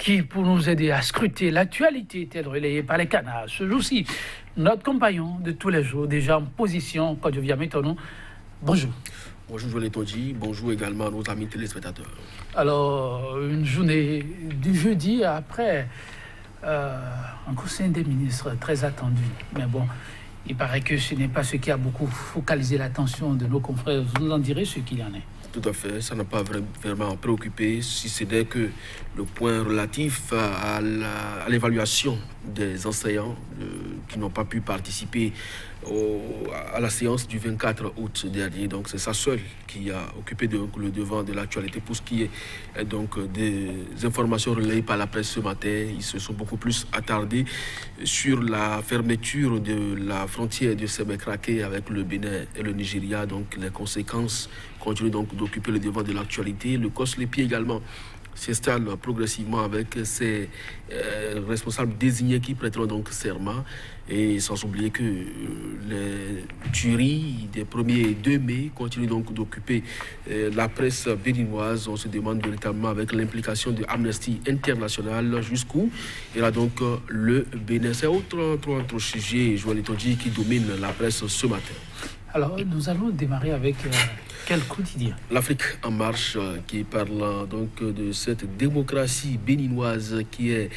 qui, pour nous aider à scruter l'actualité telle relayée par les canards, ce jour-ci, notre compagnon de tous les jours, déjà en position, quand je viens maintenant. Bonjour. Bonjour Joël Toji, bonjour également à nos amis téléspectateurs. Alors, une journée du jeudi après un conseil des ministres très attendu. Mais bon, il paraît que ce n'est pas ce qui a beaucoup focalisé l'attention de nos confrères. Vous nous en direz ce qu'il y en est. Tout à fait, ça n'a pas vraiment préoccupé, si ce n'est que le point relatif à l'évaluation des enseignants qui n'ont pas pu participer à la séance du 24 août dernier. Donc c'est ça seul qui a occupé le devant de l'actualité. Pour ce qui est donc des informations relayées par la presse ce matin, ils se sont beaucoup plus attardés sur la fermeture de la frontière de Sémékraké avec le Bénin et le Nigeria. Donc les conséquences continuent donc d'occuper le devant de l'actualité. Le COSLEPI également s'installe progressivement avec ses responsables désignés qui prêteront donc serment, et sans oublier que les tueries des 1er et 2 mai continuent donc d'occuper la presse béninoise. On se demande véritablement avec l'implication de Amnesty International jusqu'où ira donc le Bénin. C'est autre sujet, Joël Toji, qui domine la presse ce matin. Alors, nous allons démarrer avec quel quotidien? L'Afrique en marche, qui parle donc de cette démocratie béninoise qui est,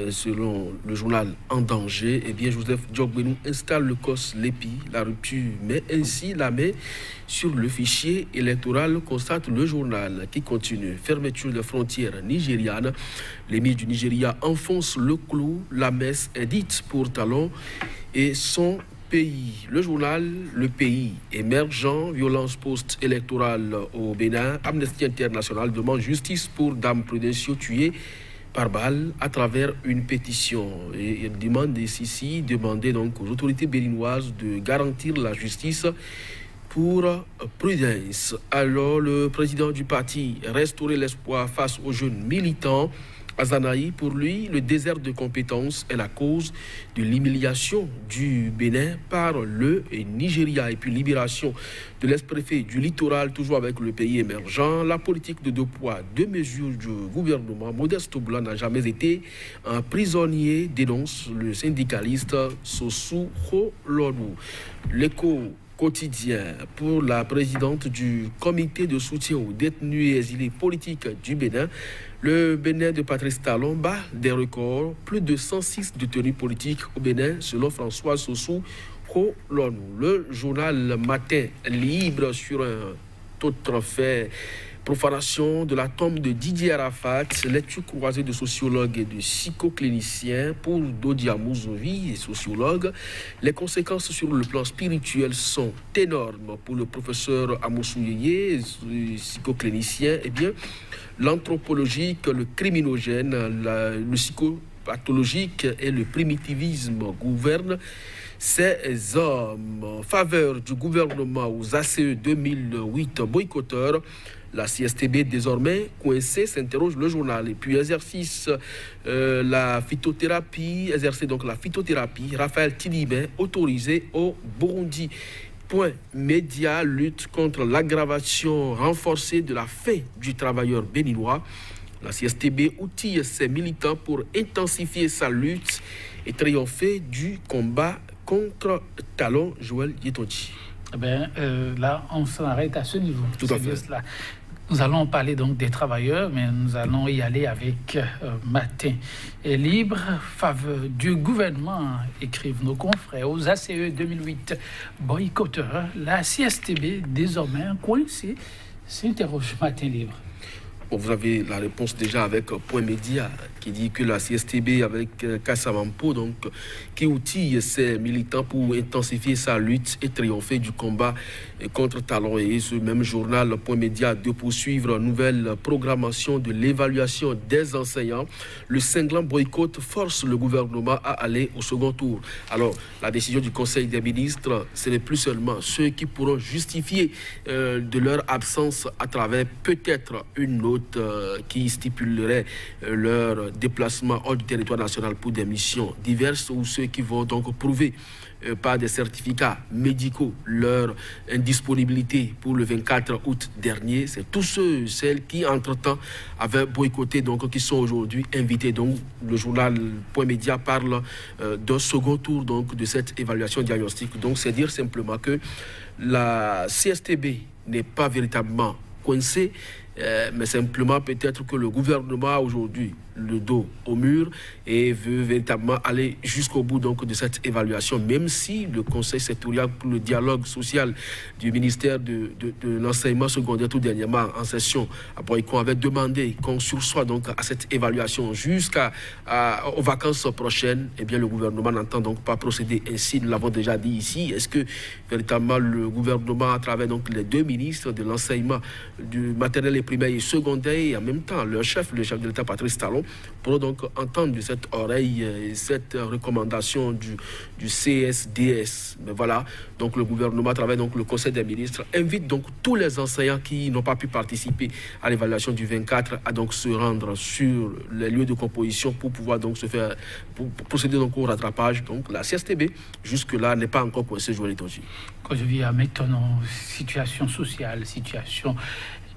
selon le journal, en danger. Eh bien, Joseph Diogbenou installe le COSLEPI, la rupture, mais ainsi la met sur le fichier électoral, constate le journal qui continue. Fermeture des frontières nigérianes. L'émir du Nigeria enfonce le clou, la messe est dite pour Talon et son pays. Le journal Le Pays émergent, violence post-électorale au Bénin. Amnesty International demande justice pour Dame Prudencio tuée par balle à travers une pétition. Et il demande ici, demander donc aux autorités béninoises de garantir la justice pour Prudence. Alors le président du parti Restaurer l'espoir face aux jeunes militants Azanaï, pour lui, le désert de compétences est la cause de l'humiliation du Bénin par le Nigeria. Et puis libération de l'ex-préfet du littoral, toujours avec le pays émergent. La politique de 2 poids, 2 mesures du gouvernement. Modeste Blanc n'a jamais été un prisonnier, dénonce le syndicaliste Sossou Kholonou. L'écho quotidien pour la présidente du comité de soutien aux détenus et exilés politiques du Bénin. Le Bénin de Patrice Talon bat des records, plus de 106 détenus politiques au Bénin, selon François Sossou Kholonou. Le journal Matin Libre sur un autre fait. Profanation de la tombe de Didier Arafat, lecture croisée de sociologues et de psychocliniciens pour Dodia Mouzovi, sociologue. Les conséquences sur le plan spirituel sont énormes pour le professeur Amoussou Yeye, psychoclinicien. Eh bien, l'anthropologique, le criminogène, le psychopathologique et le primitivisme gouvernent ces hommes. Faveur du gouvernement aux ACE 2008 boycotteurs. La CSTB désormais coincée, s'interroge le journal. Et puis exercer la phytothérapie, Raphaël Tidibé autorisé au Burundi. Point média, lutte contre l'aggravation renforcée de la faim du travailleur béninois. La CSTB outille ses militants pour intensifier sa lutte et triompher du combat contre Talon. Joël Yetoji. Eh bien, là, on s'en arrête à ce niveau. Tout à fait. Cela. Nous allons parler donc des travailleurs, mais nous allons y aller avec Matin et Libre. Faveur du gouvernement, écrivent nos confrères aux ACE 2008 boycotteurs. La CSTB, désormais coincée, s'interroge Matin Libre. Bon, vous avez la réponse déjà avec Point Média qui dit que la CSTB avec Kassamampo, donc, qui outille ses militants pour intensifier sa lutte et triompher du combat contre Talon. Et ce même journal, Point Média, de poursuivre nouvelle programmation de l'évaluation des enseignants. Le cinglant boycott force le gouvernement à aller au second tour. Alors, la décision du Conseil des ministres, ce n'est plus seulement ceux qui pourront justifier de leur absence à travers peut-être une note pilotes qui stipuleraient leur déplacement hors du territoire national pour des missions diverses, ou ceux qui vont donc prouver par des certificats médicaux leur indisponibilité pour le 24 août dernier. C'est tous ceux, celles qui entre-temps avaient boycotté, donc qui sont aujourd'hui invités. Donc le journal Point Média parle d'un second tour donc de cette évaluation diagnostique. Donc c'est dire simplement que la CSTB n'est pas véritablement coincée, mais simplement peut-être que le gouvernement a aujourd'hui le dos au mur et veut véritablement aller jusqu'au bout donc de cette évaluation, même si le Conseil sectoriel pour le dialogue social du ministère de l'enseignement secondaire tout dernièrement en session à Boycon avait demandé qu'on sursoit donc à cette évaluation jusqu'aux vacances prochaines. Eh bien le gouvernement n'entend donc pas procéder ainsi, nous l'avons déjà dit ici. Est-ce que véritablement le gouvernement, à travers donc les deux ministres de l'enseignement du maternel et primaire et secondaire, et en même temps leur chef, le chef de l'État Patrice Talon, pour donc entendre de cette oreille cette recommandation du CSDS. Mais voilà, donc le gouvernement, à travers donc le Conseil des ministres, invite donc tous les enseignants qui n'ont pas pu participer à l'évaluation du 24 à donc se rendre sur les lieux de composition pour pouvoir donc pour procéder donc au rattrapage. Donc la CSTB jusque-là n'est pas encore coincée, Joël Etonji. Quand je vis à maintenant situation sociale, situation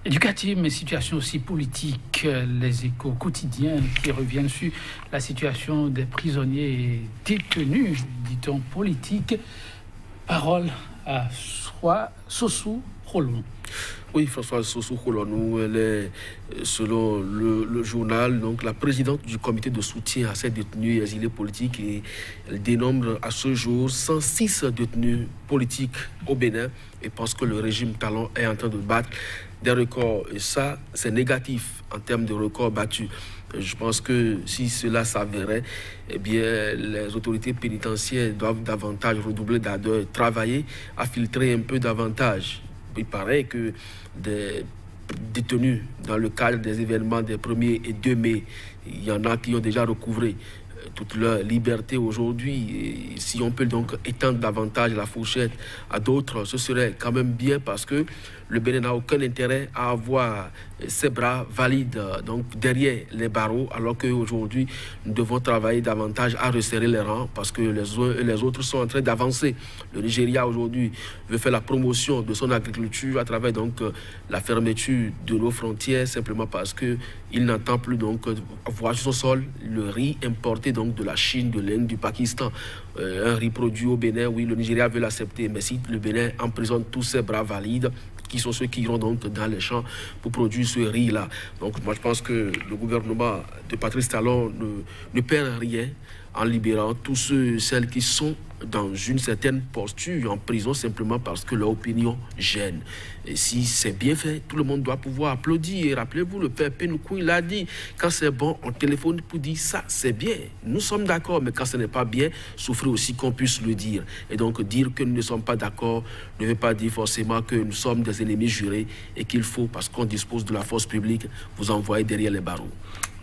éducative, mais situation aussi politique, les échos quotidiens qui reviennent sur la situation des prisonniers détenus, dit-on politique. Parole à Sossou Kholon. Oui, François Sossou Kholon, elle est, selon le journal, donc la présidente du comité de soutien à ces détenus et exilés politiques, et elle dénombre à ce jour 106 détenus politiques au Bénin et pense que le régime Talon est en train de battre des records. Et ça, c'est négatif en termes de records battus. Je pense que si cela s'avérait, eh bien, les autorités pénitentiaires doivent davantage redoubler d'ardeur, travailler à filtrer un peu davantage. Il paraît que des détenus dans le cadre des événements des 1er et 2 mai, il y en a qui ont déjà recouvré toute leur liberté aujourd'hui. Et si on peut donc étendre davantage la fourchette à d'autres, ce serait quand même bien, parce que le Bénin n'a aucun intérêt à avoir ses bras valides donc derrière les barreaux, alors qu'aujourd'hui nous devons travailler davantage à resserrer les rangs, parce que les uns et les autres sont en train d'avancer. Le Nigeria aujourd'hui veut faire la promotion de son agriculture à travers donc la fermeture de nos frontières, simplement parce que il n'entend plus donc voir sur son sol le riz importé donc de la Chine, de l'Inde, du Pakistan. Un riz produit au Bénin, oui, le Nigeria veut l'accepter, mais si le Bénin emprisonne tous ses bras valides, qui sont ceux qui iront donc dans les champs pour produire ce riz-là. Donc moi je pense que le gouvernement de Patrice Talon ne perd rien en libérant tous ceux, celles qui sont dans une certaine posture en prison simplement parce que leur opinion gêne. Et si c'est bien fait, tout le monde doit pouvoir applaudir. Et rappelez-vous, le père Pénoukou, il a dit, quand c'est bon, on téléphone pour dire ça, c'est bien. Nous sommes d'accord, mais quand ce n'est pas bien, souffrez aussi qu'on puisse le dire. Et donc dire que nous ne sommes pas d'accord ne veut pas dire forcément que nous sommes des ennemis jurés et qu'il faut, parce qu'on dispose de la force publique, vous envoyer derrière les barreaux.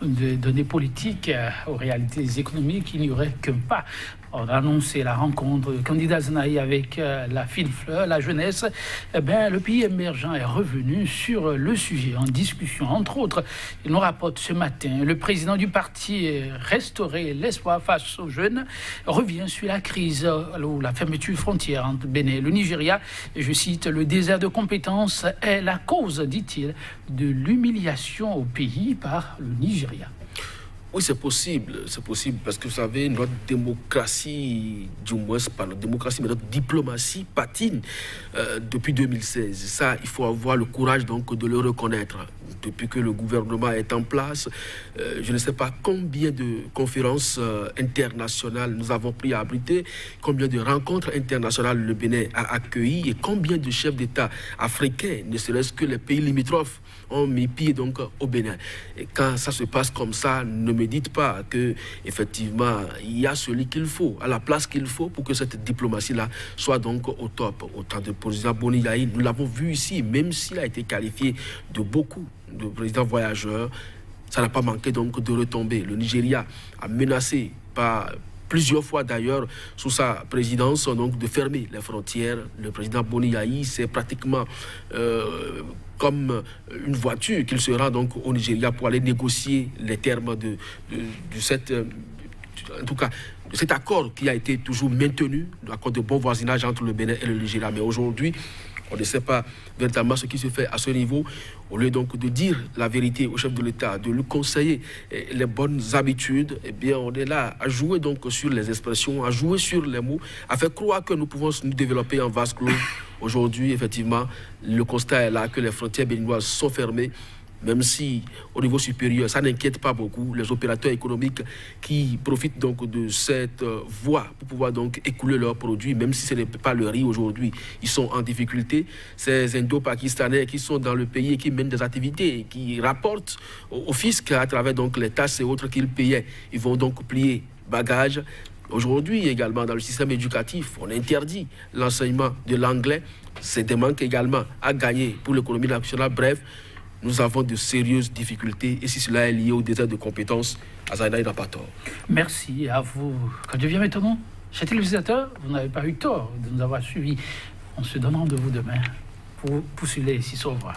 De données politiques aux réalités économiques, il n'y aurait qu'un pas. On a annoncé la rencontre de candidat Zanaï avec la Filefleur, la jeunesse. Eh bien, le pays émergent est revenu sur le sujet en discussion. Entre autres, il nous rapporte ce matin, le président du parti Restaurer l'espoir face aux jeunes revient sur la crise ou la fermeture frontière entre Bénin et le Nigeria. Et je cite, le désert de compétences est la cause, dit-il, de l'humiliation au pays par le Nigeria. Oui, c'est possible, parce que vous savez, notre démocratie, du moins pas notre démocratie, mais notre diplomatie patine depuis 2016. Ça, il faut avoir le courage donc de le reconnaître. Depuis que le gouvernement est en place, je ne sais pas combien de conférences internationales nous avons pris à abriter, combien de rencontres internationales le Bénin a accueillies et combien de chefs d'État africains, ne serait-ce que les pays limitrophes, ont mis pied donc au Bénin. Et quand ça se passe comme ça, ne me dites pas que effectivement il y a celui qu'il faut, à la place qu'il faut pour que cette diplomatie-là soit donc au top. Autant de président Boni Yahi, nous l'avons vu ici, même s'il a été qualifié de beaucoup de présidents voyageurs, ça n'a pas manqué donc de retomber. Le Nigeria a menacé par plusieurs fois d'ailleurs sous sa présidence, donc de fermer les frontières. Le président Boni Yayi, c'est pratiquement comme une voiture qu'il sera donc au Nigeria pour aller négocier les termes de cette... en tout cas, cet accord qui a été toujours maintenu, l'accord de bon voisinage entre le Bénin et le Nigeria. Mais aujourd'hui, on ne sait pas véritablement ce qui se fait à ce niveau. Au lieu donc de dire la vérité au chef de l'État, de lui conseiller les bonnes habitudes, eh bien, on est là à jouer donc sur les expressions, à jouer sur les mots, à faire croire que nous pouvons nous développer en vase clos. Aujourd'hui, effectivement, le constat est là que les frontières béninoises sont fermées. Même si au niveau supérieur, ça n'inquiète pas beaucoup les opérateurs économiques qui profitent donc de cette voie pour pouvoir donc écouler leurs produits, même si ce n'est pas le riz aujourd'hui, ils sont en difficulté. Ces Indo-Pakistanais qui sont dans le pays et qui mènent des activités, qui rapportent au fisc à travers donc les taxes et autres qu'ils payaient, ils vont donc plier bagages. Aujourd'hui également dans le système éducatif, on interdit l'enseignement de l'anglais. C'est des manques également à gagner pour l'économie nationale. Bref, nous avons de sérieuses difficultés et si cela est lié au désert de compétences, Azaïna n'a pas tort. Merci à vous. Quand je viens maintenant, chers télévisateurs, vous n'avez pas eu tort de nous avoir suivis. On se donne rendez-vous demain pour poursuivre ici sur Voix.